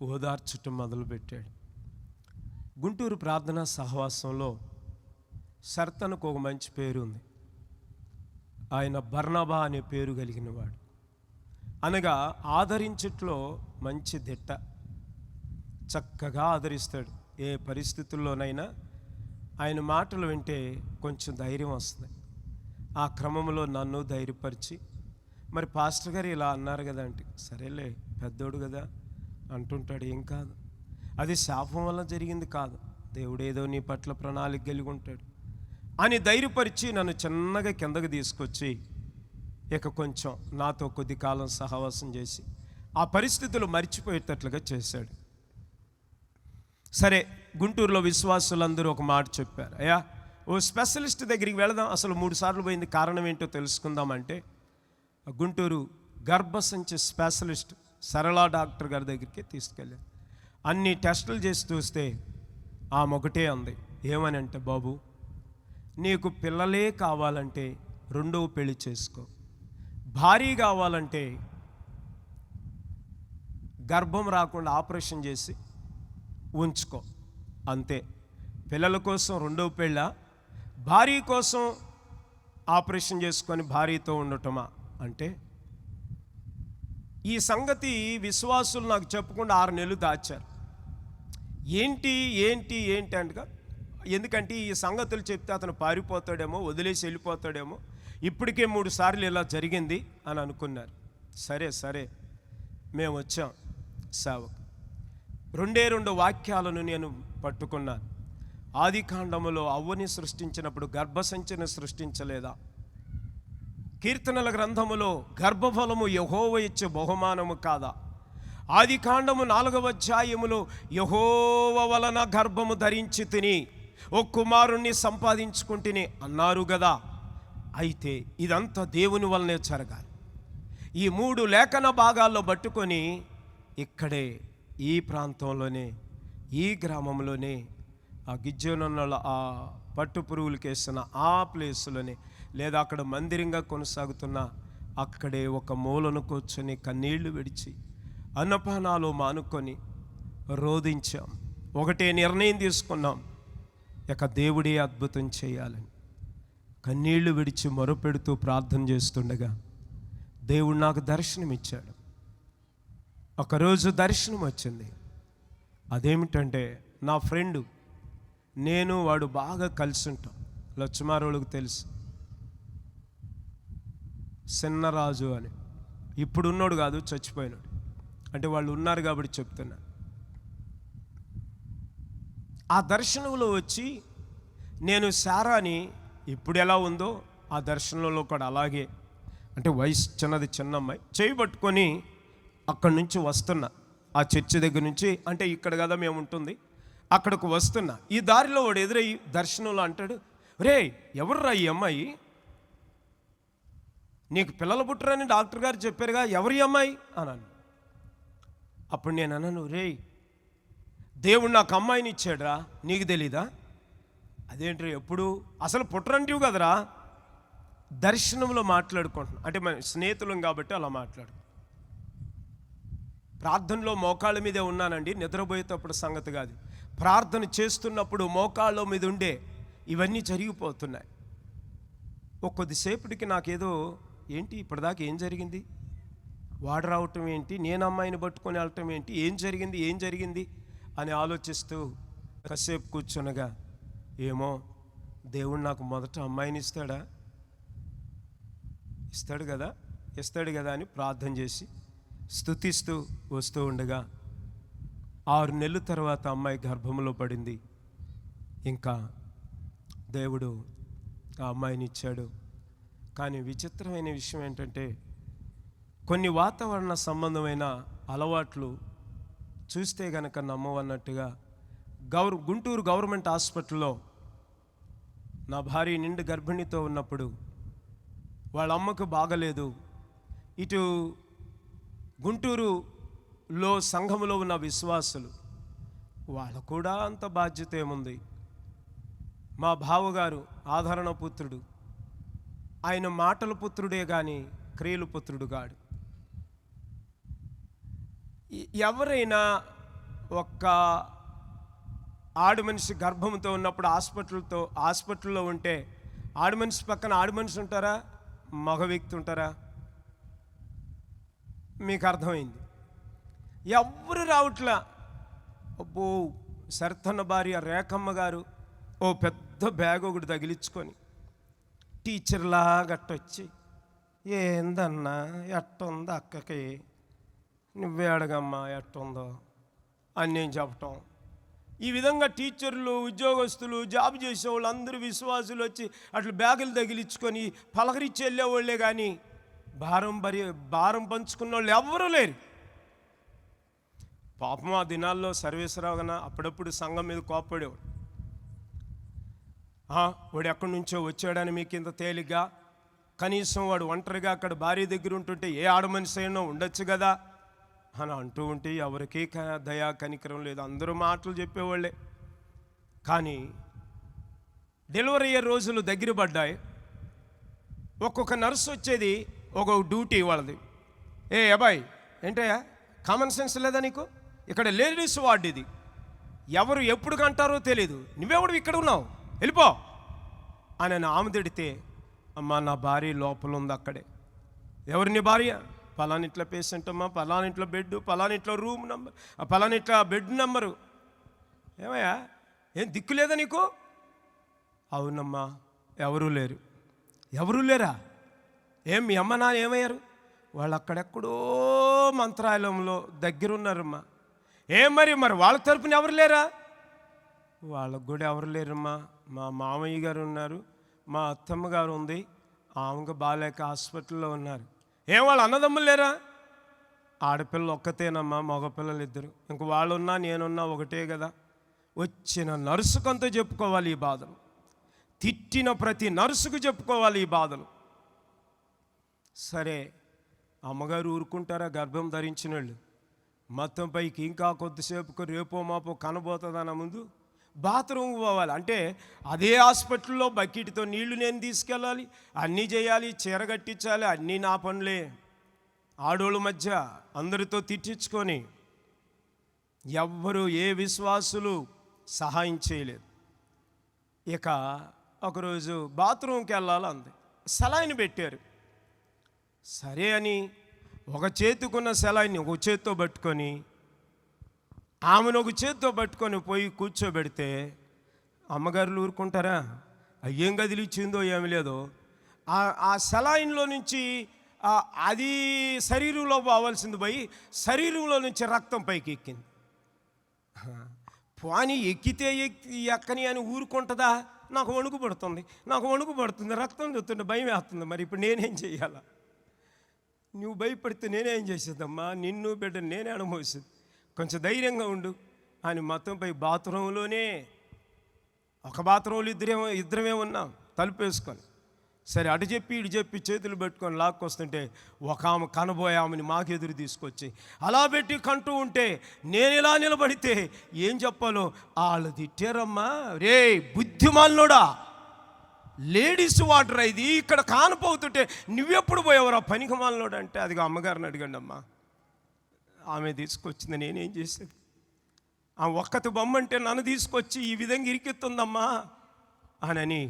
ఓదార్చటం మొదలుపెట్టాడు. గుంటూరు ప్రార్థనా సహవాసంలో శర్తనకు ఒక మంచి పేరు ఉంది. ఆయన బర్నబా అనే పేరు కలిగిన వాడు, అనగా ఆదరించట్లో మంచి దిట్ట, చక్కగా ఆదరిస్తాడు. ఏ పరిస్థితుల్లోనైనా ఆయన మాటలు వింటే కొంచెం ధైర్యం వస్తుంది. ఆ క్రమంలో నన్ను ధైర్యపరిచి, మరి పాస్టర్ గారు ఇలా అన్నారు కదా అంటే, సరేలే పెద్దోడు కదా అంటుంటాడు, ఏం కాదు, అది శాపం వల్ల జరిగింది కాదు, దేవుడు ఏదో నీ పట్ల ప్రణాళిక కలిగి ఉంటాడు అని ధైర్యపరిచి నన్ను చిన్నగా కిందకు తీసుకొచ్చి ఇక కొంచెం నాతో కొద్ది కాలం సహవాసం చేసి ఆ పరిస్థితులు మర్చిపోయేటట్లుగా చేశాడు. సరే, గుంటూరులో విశ్వాసులందరూ ఒక మాట చెప్పారు, అయ్యా ఓ స్పెషలిస్ట్ దగ్గరికి వెళదాం, అసలు 3 సార్లు పోయింది, కారణం ఏంటో తెలుసుకుందామంటే గుంటూరు గర్భసంచి స్పెషలిస్ట్ సరళా డాక్టర్ గారి దగ్గరికి తీసుకెళ్ళాను. అన్ని టెస్టులు చేసి చూస్తే ఆమె ఒకటే అంది, ఏమని అంటే, బాబు నీకు పిల్లలే కావాలంటే 2వ పెళ్లి చేసుకో, భార్య కావాలంటే గర్భం రాకుండా ఆపరేషన్ చేసి ఉంచుకో, అంతే. పిల్లల కోసం 2వ పెళ్ళ, భార్య కోసం ఆపరేషన్ చేసుకొని భార్యతో ఉండటమా అంటే, ఈ సంగతి విశ్వాసులు నాకు చెప్పకుండా 6 నెలలు దాచారు. ఏంటి అంటగా, ఎందుకంటే ఈ సంగతులు చెప్తే అతను పారిపోతాడేమో, వదిలేసి వెళ్ళిపోతాడేమో, ఇప్పటికే 3 సార్లు ఇలా జరిగింది అని అనుకున్నారు. సరే మేము వచ్చాం సేవకు. 2 వాక్యాలను నేను పట్టుకున్నాను. ఆదికాండములో అవ్వని సృష్టించినప్పుడు గర్భసంచిని సృష్టించలేదా? కీర్తనల గ్రంథములో గర్భఫలము యెహోవా ఇచ్చే బహుమానము కాదా? ఆదికాండము 4వ అధ్యాయములో యెహోవా వలన గర్భము ధరించి తిని ఓ కుమారుణ్ణి సంపాదించుకుంటుని అన్నారు కదా. అయితే ఇదంతా దేవుని వలనే జరగాలి. ఈ 3 లేఖన భాగాల్లో పట్టుకొని ఇక్కడే ఈ ప్రాంతంలోనే, ఈ గ్రామంలోనే, ఆ గిజ్జోనుల ఆ పట్టు పురుగులకి వేసిన ఆ ప్లేసులోనే, లేదా అక్కడ మందిరంగా కొనసాగుతున్న అక్కడే ఒక మూలను కూర్చొని కన్నీళ్లు విడిచి అన్నపానాలు మానుకొని రోధించాం. ఒకటే నిర్ణయం తీసుకున్నాం, ఇక దేవుడే అద్భుతం చేయాలని. కన్నీళ్లు విడిచి మొరపెడుతూ ప్రార్థన చేస్తుండగా దేవుడు నాకు దర్శనం ఇచ్చాడు. ఒకరోజు దర్శనం వచ్చింది. అదేమిటంటే, నా ఫ్రెండు, నేను వాడు బాగా కలిసి ఉంటాం. లచ్చుమారోళ్ళకి తెలుసు, చిన్నరాజు అని. ఇప్పుడున్నాడు కాదు, చచ్చిపోయినాడు. అంటే వాళ్ళు ఉన్నారు కాబట్టి చెప్తున్నా. ఆ దర్శనంలో వచ్చి నేను శారాని ఇప్పుడు ఎలా ఉందో ఆ దర్శనంలో కూడా అలాగే, అంటే వయసు చిన్నది, చిన్న అమ్మాయి, చేయి పట్టుకొని అక్కడి నుంచి వస్తున్నా. ఆ చర్చి దగ్గర నుంచి, అంటే ఇక్కడ కదా మేము ఉంటుంది, అక్కడికి వస్తున్నా. ఈ దారిలో వాడు ఎదురయ్యి దర్శనంలో అంటాడు, రే ఎవర్రా ఈ అమ్మాయి? నీకు పిల్లలు పుట్టరని డాక్టర్ గారు చెప్పారుగా, ఎవరి అమ్మాయి అన్నాను. అప్పుడు నేను అన్నాను, రే దేవుడు నాకు అమ్మాయిని ఇచ్చాడురా, నీకు తెలీదా? అదేంటి ఎప్పుడు? అసలు పుట్టరంటివి కదరా. దర్శనంలో మాట్లాడుకుంటున్నాను, అంటే మన స్నేహితులం కాబట్టి అలా మాట్లాడు. ప్రార్థనలో మోకాళ్ళ మీదే ఉన్నానండి, నిద్రపోయేటప్పుడు సంగతి కాదు. ప్రార్థన చేస్తున్నప్పుడు మోకాళ్ళ మీద ఉండే ఇవన్నీ జరిగిపోతున్నాయి. కొద్దిసేపటికి నాకేదో, ఏంటి ఇప్పటిదాకా ఏం జరిగింది, వాడు రావటం ఏంటి, నేను అమ్మాయిని పట్టుకొని వెళ్ళటం ఏంటి, ఏం జరిగింది అని ఆలోచిస్తూ కాసేపు కూర్చునగా, ఏమో దేవుడు నాకు మొదట అమ్మాయిని ఇస్తాడు కదా అని ప్రార్థన చేసి స్తుతిస్తూ వస్తూ ఉండగా 6 నెలల తర్వాత అమ్మాయి గర్భంలో పడింది. ఇంకా దేవుడు ఆ అమ్మాయిని ఇచ్చాడు. కానీ విచిత్రమైన విషయం ఏంటంటే, కొన్ని వాతావరణ సంబంధమైన అలవాట్లు చూస్తే గనక నమ్మవన్నట్టుగా గుంటూరు గవర్నమెంట్ హాస్పిటల్లో నా భార్య నిండు గర్భిణితో ఉన్నప్పుడు వాళ్ళ అమ్మకు బాగలేదు. ఇటు గుంటూరులో సంఘములో ఉన్న విశ్వాసులు, వాళ్ళ కూడా అంత బాధ్యత ఏముంది. మా బావగారు ఆదరణ పుత్రుడు, ఆయన మాటల పుత్రుడే కానీ క్రియలు పుత్రుడు కాడు. ఎవరైనా ఒక్క ఆడు మనిషి గర్భంతో ఉన్నప్పుడు హాస్పిటల్లో ఉంటే ఆడు మనిషి పక్కన ఆడు మనిషి ఉంటారా, మగ వ్యక్తి ఉంటారా? మీకు అర్థమైంది. ఎవ్వరు రావట్లా. అబ్బో, సర్తన్న భార్య రేఖమ్మ గారు ఓ పెద్ద బ్యాగ్ ఒకటి తగిలించుకొని టీచర్లా గట్టొచ్చి, ఏందన్నా ఎట్టుందో అక్కకి, నువ్వే అడగమ్మా ఎట్టుందో అని నేను చెప్పటం. ఈ విధంగా టీచర్లు, ఉద్యోగస్తులు, జాబ్ చేసేవాళ్ళు అందరూ విశ్వాసులు వచ్చి అట్లా బ్యాగులు తగిలించుకొని పలకరించి వెళ్ళేవాళ్ళే కానీ భారం పంచుకున్న వాళ్ళు ఎవ్వరూ లేరు. పాపం ఆ దినాల్లో సర్వేశ్వరరావు కన్నా అప్పుడప్పుడు సంఘం మీద కోప్పడేవాడు. వాడు ఎక్కడి నుంచో వచ్చాడని మీకు ఇంత తేలిగ్గా, కనీసం వాడు ఒంటరిగా అక్కడ భార్య దగ్గర ఉంటుంటే ఏ ఆడ మనిషి అయినా ఉండొచ్చు కదా అని అంటూ ఉంటే ఎవరికీ దయా కనికరం లేదు. అందరూ మాటలు చెప్పేవాళ్ళే. కానీ డెలివరీ అయ్యే రోజులు దగ్గర పడ్డాయి. ఒక్కొక్క నర్సు వచ్చేది, ఒక్కొక్క డ్యూటీ వాళ్ళది. ఏ అబ్బాయి, ఏంటయ్యా కామన్ సెన్స్ లేదా నీకు? ఇక్కడ లేడీస్ వార్డు ఇది, ఎవరు ఎప్పుడు కంటారో తెలీదు, నువ్వెవడు ఇక్కడ ఉన్నావు, వెళ్ళిపో అని ఆమె తిడితే, అమ్మా నా భార్య లోపల ఉంది అక్కడే. ఎవరిని భార్య? పలానిట్ల పేషెంట్ అమ్మా, పలానిట్ల బెడ్, పలానిట్ల రూమ్ నెంబర్, పలానిట్ల బెడ్ నెంబరు. ఏమయ్యా, ఏం దిక్కు లేదా నీకు? అవునమ్మా, ఎవరూ లేరా? ఏం మీ అమ్మ నాన్న ఏమయ్యారు? వాళ్ళు అక్కడెక్కడో మంత్రాలయంలో దగ్గరున్నారమ్మా. మరి వాళ్ళ తరపున ఎవరు లేరా? వాళ్ళకు కూడా ఎవరు లేరమ్మా. మా మామయ్య గారు ఉన్నారు, మా అత్తమ్మ గారు ఉంది, ఆమెకు బాలేక హాస్పిటల్లో ఉన్నారు. వాళ్ళ అన్నదమ్ములు లేరా? ఆడపిల్ల ఒక్కతేనమ్మా, మగపిల్లలు 2. ఇంక వాళ్ళున్నా నేనున్నా ఒకటే కదా. వచ్చిన నర్సుకంతా చెప్పుకోవాలి ఈ బాధలు, తిట్టిన ప్రతి నర్సుకు చెప్పుకోవాలి ఈ బాధలు. సరే, అమ్మగారు ఊరుకుంటారా? గర్భం ధరించిన వాళ్ళు మొత్తం పైకి ఇంకా కొద్దిసేపుకు రేపో మాపో కనబోతుందన్న ముందు బాత్రూమ్ పోవాలి అంటే అదే హాస్పిటల్లో బకెట్తో నీళ్లు నేను తీసుకెళ్ళాలి, అన్నీ చేయాలి, చీర కట్టించాలి, అన్నీ నా పనులే. ఆడోళ్ళ మధ్య అందరితో తిట్టించుకొని ఎవ్వరూ ఏ విశ్వాసులు సహాయం చేయలేదు. ఇక ఒకరోజు బాత్రూమ్కి వెళ్ళాలి అంది, సెలైన్ పెట్టారు. సరే అని ఒక చేతికున్న సెలైన్ని ఒక చేత్తో పట్టుకొని ఆమెను ఒక చేత్తో పట్టుకొని పోయి కూర్చోబెడితే అమ్మగారులు ఊరుకుంటారా? ఏం కదిలిచ్చిందో ఏమి లేదో ఆ సెలైన్లో నుంచి అది శరీరంలో పోవాల్సింది పోయి శరీరంలో నుంచి రక్తం పైకి ఎక్కింది. పోనీ ఎక్కితే ఎక్కని అని ఊరుకుంటుందా? నాకు వణుకు పడుతుంది, రక్తం చూస్తుంటే భయం వేస్తుంది. మరి ఇప్పుడు నేనేం చెయ్యాలా? నువ్వు భయపడితే నేనేం చేసేదమ్మా, నిన్ను బిడ్డ నేనే అనుభవిస్తుంది, కొంచెం ధైర్యంగా ఉండు అని మొత్తం పై బాత్రూంలోనే ఒక బాత్రూంలో ఇద్దరమే ఉన్నాం తలుపేసుకొని. సరే అటు చెప్పి ఇటు చెప్పి చేతులు పెట్టుకొని లాక్కొస్తుంటే ఒక ఆమె కనబోయే ఆమెని మాకెదురు తీసుకొచ్చి అలా పెట్టి కంటూ ఉంటే నేను ఇలా నిలబడితే ఏం చెప్పాలో వాళ్ళు తిట్టారమ్మా. రే బుద్ధిమాలినోడా, లేడీస్ వాటర్ ఇది ఇక్కడ కానపోతుంటే నువ్వెప్పుడు పోయావురా పనికి మాలినోడు అంటే, అది అమ్మగారిని అడిగండి అమ్మా. ఆమె తీసుకొచ్చింది, నేనేం చేసేది? ఆ ఒక్కతి బొమ్మ అంటే నన్ను తీసుకొచ్చి ఈ విధంగా ఇరికెత్తుందమ్మా అని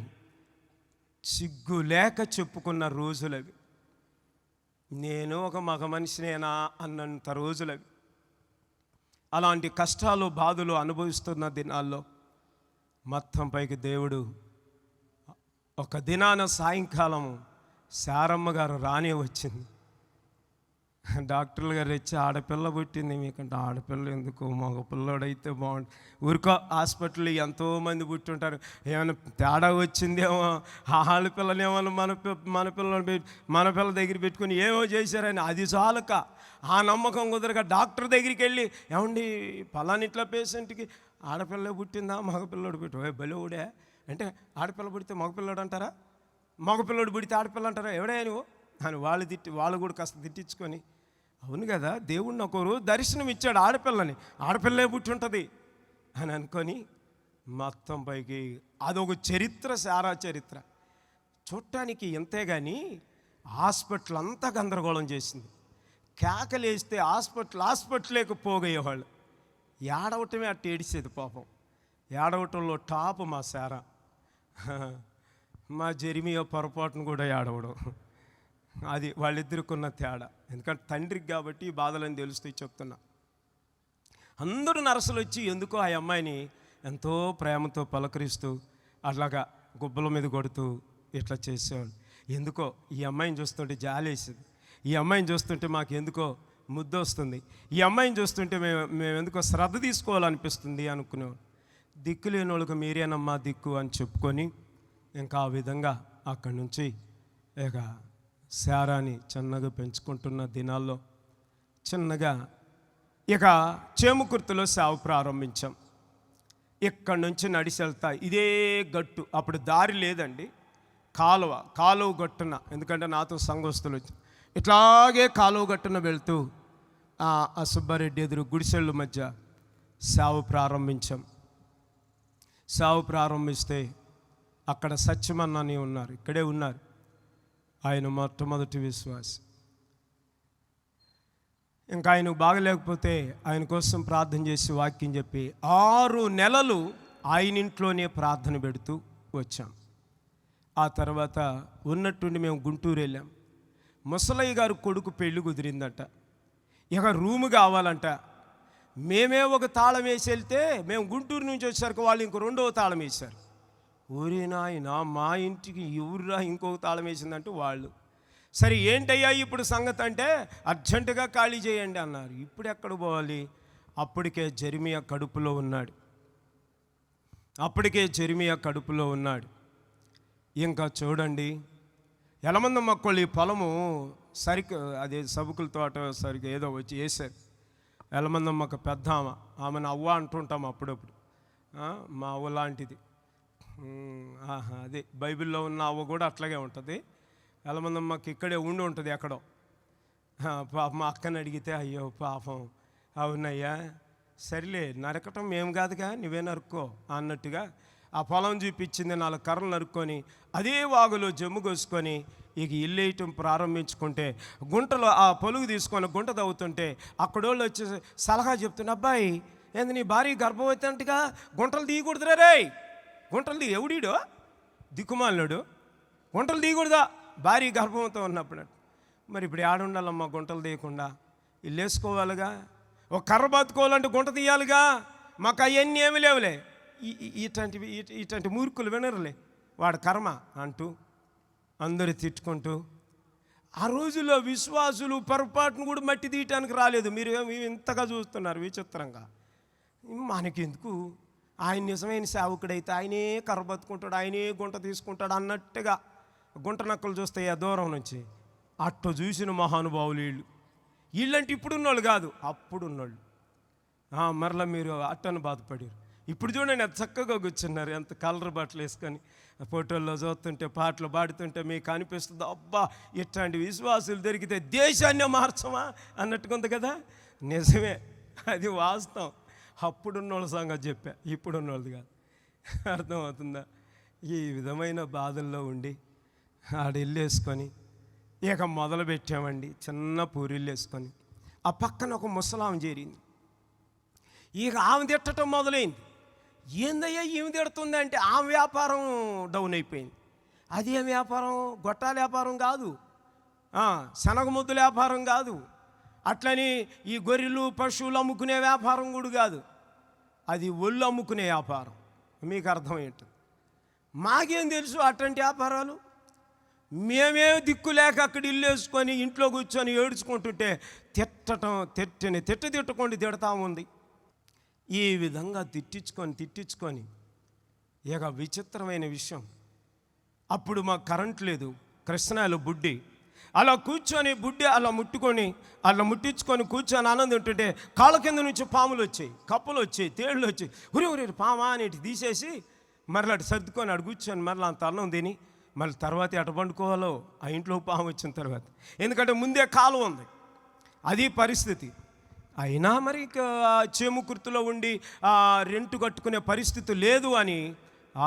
సిగ్గు లేక చెప్పుకున్న రోజులవి. నేను ఒక మగ మనిషినేనా అన్నంత రోజులవి. అలాంటి కష్టాలు బాధలు అనుభవిస్తున్న దినాల్లో మొత్తం పైకి దేవుడు ఒక దినాన సాయంకాలం శారమ్మ గారు రానే వచ్చింది. డాక్టర్లు గారు వచ్చి ఆడపిల్ల పుట్టింది మీకంటే, ఆడపిల్ల ఎందుకు మగ పిల్లడైతే బాగుంటుంది. ఊరికో హాస్పిటల్లో ఎంతోమంది పుట్టుంటారు, ఏమైనా తేడా వచ్చిందేమో ఆడపిల్లనేమో మన పిల్ల దగ్గర పెట్టుకుని ఏమో చేశారని అది చాలక ఆ నమ్మకం కుదరక డాక్టర్ దగ్గరికి వెళ్ళి ఏమండి పలానిట్లా పేషెంట్కి ఆడపిల్ల పుట్టిందా మగపిల్లడు పుట్టి బలివుడే అంటే, ఆడపిల్ల పుడితే మగపిల్లడు అంటారా, మగపిల్లడు పుడితే ఆడపిల్ల అంటారా, ఎవడే నువ్వు అని వాళ్ళు కూడా కాస్త తిట్టించుకొని, అవును కదా దేవుడిని ఒకరు దర్శనం ఇచ్చాడు ఆడపిల్లని, ఆడపిల్లే పుట్టి ఉంటుంది అని అనుకొని మొత్తం పైకి అదొక చరిత్ర, సారా చరిత్ర చూడటానికి. ఎంతే కానీ హాస్పిటల్ అంతా గందరగోళం చేసింది. కేకలేస్తే హాస్పిటల్కి పోగయ్యేవాళ్ళు. ఏడవటమే అట్ట ఏడిసేది పాపం. ఏడవటంలో టాప్ మా సారా. మా జెరిమియా పొరపాటును కూడా ఏడవడం. అది వాళ్ళిద్దరికున్న తేడా. ఎందుకంటే తండ్రికి కాబట్టి ఈ బాధలని తెలుస్తాయి చెప్తున్నా. అందరూ నర్సులు వచ్చి ఎందుకో ఆ అమ్మాయిని ఎంతో ప్రేమతో పలకరిస్తూ అట్లాగా గుబ్బల మీద కొడుతూ ఇట్లా చేసేవాళ్ళు. ఎందుకో ఈ అమ్మాయిని చూస్తుంటే జాలేసింది, ఈ అమ్మాయిని చూస్తుంటే మాకు ఎందుకో ముద్దు వస్తుంది, ఈ అమ్మాయిని చూస్తుంటే మేము ఎందుకో శ్రద్ధ తీసుకోవాలనిపిస్తుంది అనుకునేవాడు. దిక్కు లేని వాళ్ళకి మీరేనమ్మా దిక్కు అని చెప్పుకొని ఇంకా ఆ విధంగా అక్కడి నుంచి ఇక శారాని చిన్నగా పెంచుకుంటున్న దినాల్లో చిన్నగా ఇక చేముకుర్తిలో సేవ ప్రారంభించాం. ఇక్కడి నుంచి నడిచి వెళ్తా ఇదే గట్టు, అప్పుడు దారి లేదండి, కాలువ గట్టున, ఎందుకంటే నాతో సంఘస్థులు వచ్చి ఇట్లాగే కాలువ గట్టున వెళ్తూ ఆ సుబ్బారెడ్డి ఎదురు గుడిసెళ్ళ మధ్య సేవ ప్రారంభించాం. సేవ ప్రారంభిస్తే అక్కడ సత్యమన్నని ఉన్నారు, ఇక్కడే ఉన్నారు. ఆయన మొట్టమొదటి విశ్వాసి. ఇంకా ఆయనకు బాగలేకపోతే ఆయన కోసం ప్రార్థన చేసి వాక్యం చెప్పి 6 నెలలు ఆయన ఇంట్లోనే ప్రార్థన పెడుతూ వచ్చాం. ఆ తర్వాత ఉన్నట్టుండి మేము గుంటూరు వెళ్ళాం. ముసలయ్య గారు కొడుకు పెళ్ళి కుదిరిందట, ఇక రూము కావాలంట. మేమే ఒక తాళం వేసి వెళ్తే మేము గుంటూరు నుంచి వచ్చేసరికి వాళ్ళు ఇంకో 2వ తాళం వేశారు. ఊరి నాయన మా ఇంటికి ఎవరురా ఇంకొక తాళం వేసిందంటే వాళ్ళు. సరే ఏంటయ్యా ఇప్పుడు సంగతి అంటే, అర్జెంటుగా ఖాళీ చేయండి అన్నారు. ఇప్పుడు ఎక్కడ పోవాలి? అప్పటికే జెరిమియా కడుపులో ఉన్నాడు. ఇంకా చూడండి, ఎలమందమ్మ కొళ్ళి పొలము అదే సబుకుల తోట సరిగ్గా ఏదో వచ్చి వేశారు. ఎలమందమ్మకు పెద్ద ఆమెను అవ్వ అంటుంటాం అప్పుడప్పుడు, మా అవ్వ లాంటిది. అదే బైబిల్లో ఉన్న అవ్వ కూడా అట్లాగే ఉంటుంది. ఎలమందమ్మకి ఇక్కడే ఉండి ఉంటుంది ఎక్కడో. పాపం మా అక్కని అడిగితే, అయ్యో పాపం అవునయ్యా సరిలే నరకటం మేము కాదుగా, నువ్వే నరుక్కో అన్నట్టుగా ఆ పొలం చూపించింది. 4 కర్రలు నరుక్కొని అదే వాగులో జమ్ము కోసుకొని ఇక ఇల్లు వేయటం ప్రారంభించుకుంటే, గుంటలో ఆ పొలుగు తీసుకొని గుంట తవ్వుతుంటే అక్కడోళ్ళు వచ్చి సలహా చెప్తున్న, అబ్బాయి ఏంది నీ భార్య గర్భవతి అంటగా, గుంటలు తీయకూడదురా రే, గుంటలు ఎవడీడో దిక్కుమాలినాడు, గుంటలు తీయకూడదా భార్య గర్భంతో ఉన్నప్పుడు. మరి ఇప్పుడు ఏడుండాలమ్మా గుంటలు తీయకుండా? ఇల్లు వేసుకోవాలిగా, ఒక కర్ర బతుకోవాలంటే గుంట తీయాలిగా, మాకు అవన్నీ ఏమి లేవులే. ఇట్లాంటి మూర్ఖులు వినరులే, వాడు కర్మ అంటూ అందరూ తిట్టుకుంటూ. ఆ రోజుల్లో విశ్వాసులు పొరపాటును కూడా మట్టి తీయటానికి రాలేదు. మీరు ఇంతగా చూస్తున్నారు విచిత్రంగా. మనకెందుకు, ఆయన నిజమైన సేవకుడైతే ఆయనే కర్ర బతుకుంటాడు, ఆయనే గుంట తీసుకుంటాడు అన్నట్టుగా గుంట నక్కలు చూస్తాయి ఆ దూరం నుంచి. అట్ట చూసిన మహానుభావులు వీళ్ళంటే ఇప్పుడున్నోళ్ళు కాదు, అప్పుడున్నోళ్ళు. మరలా మీరు అట్టను బాధపడారు. ఇప్పుడు చూడండి ఎంత చక్కగా కూర్చున్నారు, ఎంత కలర్ బట్టలు వేసుకొని ఫోటోల్లో చూస్తుంటే, పాటలు పాడుతుంటే మీకు అనిపిస్తుంది, అబ్బా ఇట్లాంటి విశ్వాసులు దొరికితే దేశాన్ని మార్చమా అన్నట్టుకుంది కదా. నిజమే, అది వాస్తవం. అప్పుడున్నోళ్ళ సంగతి చెప్పా, ఇప్పుడున్నోళ్ళది కాదు. అర్థమవుతుందా? ఈ విధమైన బాధల్లో ఉండి ఇల్లు వేసుకొని ఇక మొదలు పెట్టామండి. చిన్న పూరిల్లు వేసుకొని ఆ పక్కన ఒక ముసలాం చేరింది. ఇక ఆమె తిట్టడం మొదలైంది. ఏందయ్యా ఈమె తిడుతుంది అంటే, ఆమె వ్యాపారం డౌన్ అయిపోయింది. అదేం వ్యాపారం? గొట్టాల వ్యాపారం కాదు, శనగముద్దుల వ్యాపారం కాదు, అట్లని ఈ గొర్రెలు పశువులు అమ్ముకునే వ్యాపారం కూడా కాదు, అది ఒళ్ళు అమ్ముకునే వ్యాపారం. మీకు అర్థమయ్యేట్టు. మాకేం తెలుసు అట్లాంటి వ్యాపారాలు? మేమే దిక్కు లేక అక్కడ ఇల్లు వేసుకొని ఇంట్లో కూర్చొని ఏడ్చుకుంటుంటే తిట్టుకొని తిడతా ఉంది. ఈ విధంగా తిట్టించుకొని ఇక విచిత్రమైన విషయం, అప్పుడు మాకు కరెంట్ లేదు, కృష్ణాలో బుడ్డి అలా కూర్చొని బుడ్డి అలా ముట్టించుకొని కూర్చొని ఆనందం ఉంటుంటే కాళ్ళ కింద నుంచి పాములు వచ్చాయి, కప్పలు వచ్చాయి, తేళ్ళు వచ్చాయి. ఉరి పామా అనేటి తీసేసి మరలా అటు సర్దుకొని అటు కూర్చొని మరలా అంత అన్నం తిని మళ్ళీ తర్వాత ఎట పండుకోవాలో ఆ ఇంట్లో పాము వచ్చిన తర్వాత. ఎందుకంటే ముందే కాలం ఉంది, అది పరిస్థితి. అయినా మరి చేము కుర్తులో ఉండి రెంటు కట్టుకునే పరిస్థితి లేదు అని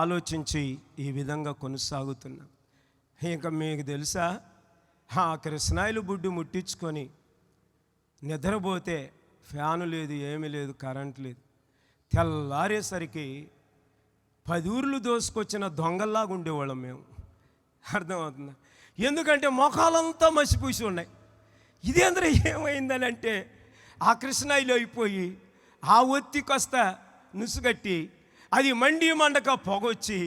ఆలోచించి ఈ విధంగా కొనసాగుతున్నా. ఇంకా మీకు తెలుసా, కృష్ణాయిలు బుడ్డు ముట్టించుకొని నిద్రపోతే ఫ్యాను లేదు, ఏమీ లేదు, కరెంట్ లేదు. తెల్లారేసరికి 10 ఊర్లు దోసుకొచ్చిన దొంగల్లాగా ఉండేవాళ్ళం మేము. అర్థమవుతుందా? ఎందుకంటే మొఖాలంతా మసిపూసి ఉన్నాయి. ఇదేంద్ర ఏమైందని అంటే, ఆ కృష్ణాయిలో అయిపోయి ఆ ఒత్తికొస్త నుసుగట్టి అది మండక పొగొచ్చి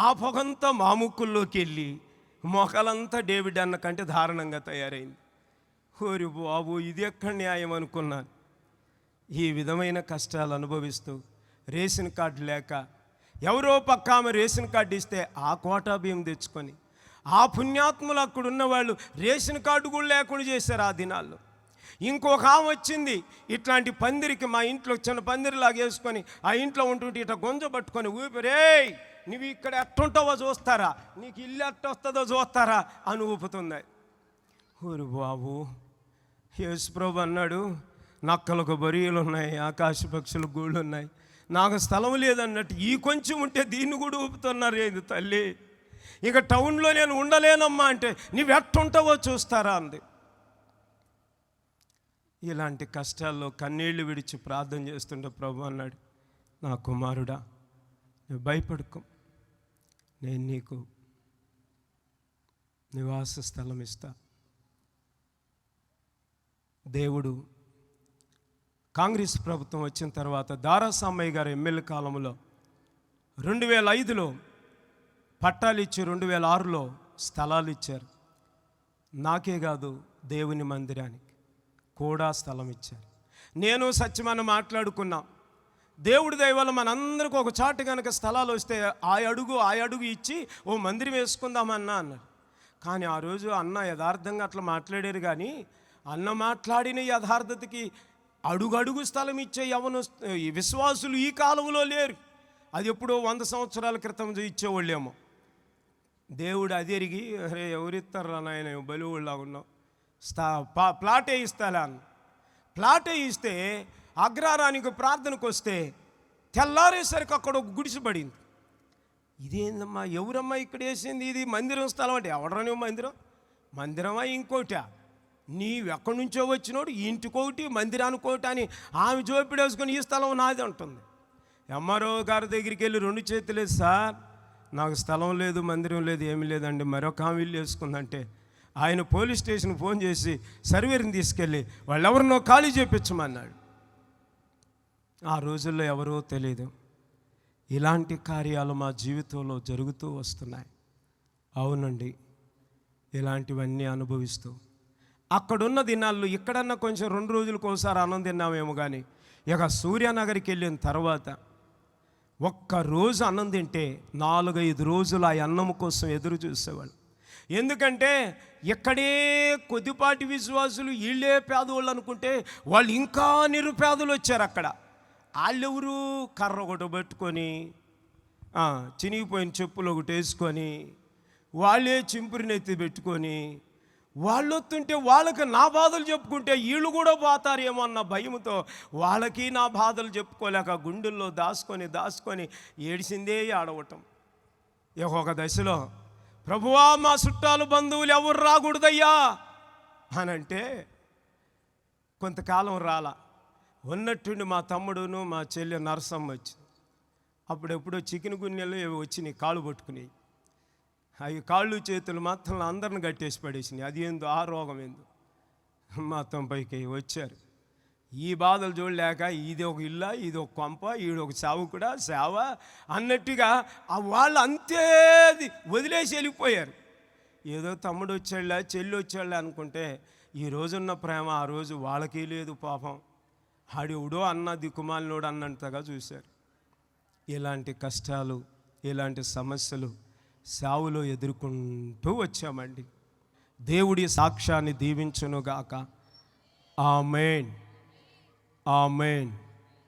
ఆ పొగంతా మా ముక్కుల్లోకి వెళ్ళి మొఖాలంతా డేవిడ్ అన్న కంటే దారుణంగా తయారైంది. ఓరి బాబు, ఇది ఎక్కడ న్యాయం అనుకున్నాను. ఈ విధమైన కష్టాలు అనుభవిస్తూ రేషన్ కార్డు లేక ఎవరో పక్క ఆమె రేషన్ కార్డు ఇస్తే ఆ కోటా బియ్యం తెచ్చుకొని, ఆ పుణ్యాత్ములు అక్కడ ఉన్నవాళ్ళు రేషన్ కార్డు కూడా లేకుండా చేశారు ఆ దినాల్లో. ఇంకొక ఆమె వచ్చింది, ఇట్లాంటి పందిరికి మా ఇంట్లో చిన్న పందిరిలాగా వేసుకొని ఆ ఇంట్లో ఉంటుంటే ఇట్లా గొంజ పట్టుకొని ఊపిరే, నువ్వు ఇక్కడ ఎట్టుంటావో చూస్తారా, నీకు ఇల్లు ఎట్టొస్తుందో చూస్తారా అని ఊపుతుంది. ఊరు బాబు, యేసుప్రభు అన్నాడు, నక్కలకు బొరియలు ఉన్నాయి, ఆకాశ పక్షులకు గూళ్ళు ఉన్నాయి, నాకు స్థలం లేదన్నట్టు ఈ కొంచెం ఉంటే దీన్ని కూడా ఊపుతున్నారు ఏంది తల్లి. ఇక టౌన్లో నేను ఉండలేనమ్మా అంటే నువ్వు ఎట్టుంటావో చూస్తారా అంది. ఇలాంటి కష్టాల్లో కన్నీళ్లు విడిచి ప్రార్థన చేస్తుంటే ప్రభు అన్నాడు, నా కుమారుడా, నువ్వు భయపడుకో, నేను నీకు నివాస స్థలం ఇస్తా. దేవుడు కాంగ్రెస్ ప్రభుత్వం వచ్చిన తర్వాత దారాసామయ్య గారు ఎమ్మెల్యే కాలంలో 2005లో పట్టాలు ఇచ్చి 2006లో స్థలాలు ఇచ్చారు. నాకే కాదు, దేవుని మందిరానికి కూడా స్థలం ఇచ్చారు. నేను సత్యమని మాట్లాడుకున్నాం. దేవుడి దయ వల్ల మనందరికీ ఒక చాటు కనుక స్థలాలు వస్తే ఆ అడుగు ఇచ్చి ఓ మందిరం వేసుకుందామన్నా అన్నారు. కానీ ఆ రోజు అన్న యథార్థంగా అట్లా మాట్లాడారు. కానీ అన్న మాట్లాడిన యథార్థతకి అడుగు స్థలం ఇచ్చే విశ్వాసులు ఈ కాలంలో లేరు. అది ఎప్పుడో 100 సంవత్సరాల క్రితం ఇచ్చేవాళ్ళేమో. దేవుడు అది ఎరిగి, అరే ఎవరిస్తారా నాయన, బలివుళ్ళగా ఉన్నావు, ప్లాటే ఇస్తాలా అన్న. ప్లాటే ఇస్తే అగ్రహారానికి ప్రార్థనకు వస్తే తెల్లారేసరికి అక్కడ ఒక గుడిసె పడింది. ఇదేందమ్మా, ఎవరమ్మా ఇక్కడ వేసింది, ఇది మందిరం స్థలం అంటే, ఎవడరా నువ్వు మందిరమా ఇంకోటా, నీవెక్కడి నుంచో వచ్చినోడు ఇంటికోటి మందిరానికోటి అని ఆమె జోపిడేసుకొని ఈ స్థలం నాది అంటుంది. ఎంఆర్ఓ గారి దగ్గరికి వెళ్ళి 2 చేతులు వేసి, సార్ నాకు స్థలం లేదు, మందిరం లేదు, ఏమీ లేదండి, మరొక ఆమె ఇల్లు వేసుకుందంటే ఆయన పోలీస్ స్టేషన్కి ఫోన్ చేసి సర్వేర్ని తీసుకెళ్ళి వాళ్ళెవరినో ఖాళీ చేయించమన్నాడు. ఆ రోజుల్లో ఎవరో తెలియదు. ఇలాంటి కార్యాలు మా జీవితంలో జరుగుతూ వస్తున్నాయి. అవునండి, ఇలాంటివన్నీ అనుభవిస్తూ అక్కడున్న దినాల్లో ఇక్కడన్నా కొంచెం 2 రోజులకు ఒకసారి అన్నం తిన్నామేమో, కానీ ఇక సూర్యానగర్కి వెళ్ళిన తర్వాత ఒక్కరోజు అన్నం తింటే 4-5 రోజులు ఆ అన్నం కోసం ఎదురు చూసేవాళ్ళు. ఎందుకంటే ఇక్కడే కొద్దిపాటి విశ్వాసులు వీళ్ళే పేదవాళ్ళు అనుకుంటే వాళ్ళు ఇంకా నిరుపేదలు వచ్చారు. అక్కడ వాళ్ళెవరు కర్ర ఒకటి పెట్టుకొని చినిగిపోయిన చెప్పులు ఒకటి వేసుకొని వాళ్ళే చింపురినెత్తి పెట్టుకొని వాళ్ళు వస్తుంటే వాళ్ళకి నా బాధలు చెప్పుకుంటే వీళ్ళు కూడా పోతారేమో అన్న భయంతో వాళ్ళకి నా బాధలు చెప్పుకోలేక గుండెల్లో దాచుకొని ఏడిసిందే ఆడవటం. ఒక దశలో ప్రభువా మా చుట్టాలు బంధువులు ఎవరు రాకూడదయ్యా అని అంటే కొంతకాలం రాలా. ఉన్నట్టుండి మా తమ్ముడును మా చెల్లి నరసమ్మ వచ్చింది. అప్పుడెప్పుడో చికెన్ గున్నెలు వచ్చినాయి, కాళ్ళు పట్టుకునేవి. అవి కాళ్ళు చేతులు మొత్తం అందరిని కట్టేసి పడేసినాయి. అది ఏందో ఆ రోగం ఏందో మొత్తం పైకి వచ్చారు. ఈ బాధలు చూడలేక ఇది ఒక ఇల్లా, ఇది ఒక కొంప, ఈడు ఒక సేవకుడా సేవ అన్నట్టుగా వాళ్ళు అంతే వదిలేసి వెళ్ళిపోయారు. ఏదో తమ్ముడు వచ్చాళ్ళ చెల్లి వచ్చాళ్ళ అనుకుంటే ఈ రోజున్న ప్రేమ ఆ రోజు వాళ్ళకి లేదు. పాపం ఆడెవడో అన్న దిక్కుమాలినోడు అన్నంతగా చూశారు. ఇలాంటి కష్టాలు, ఇలాంటి సమస్యలు సేవలో ఎదుర్కొంటూ వచ్చామండి. దేవుడి సాక్ష్యాన్ని దీవించునుగాక. ఆమేన్, ఆమేన్.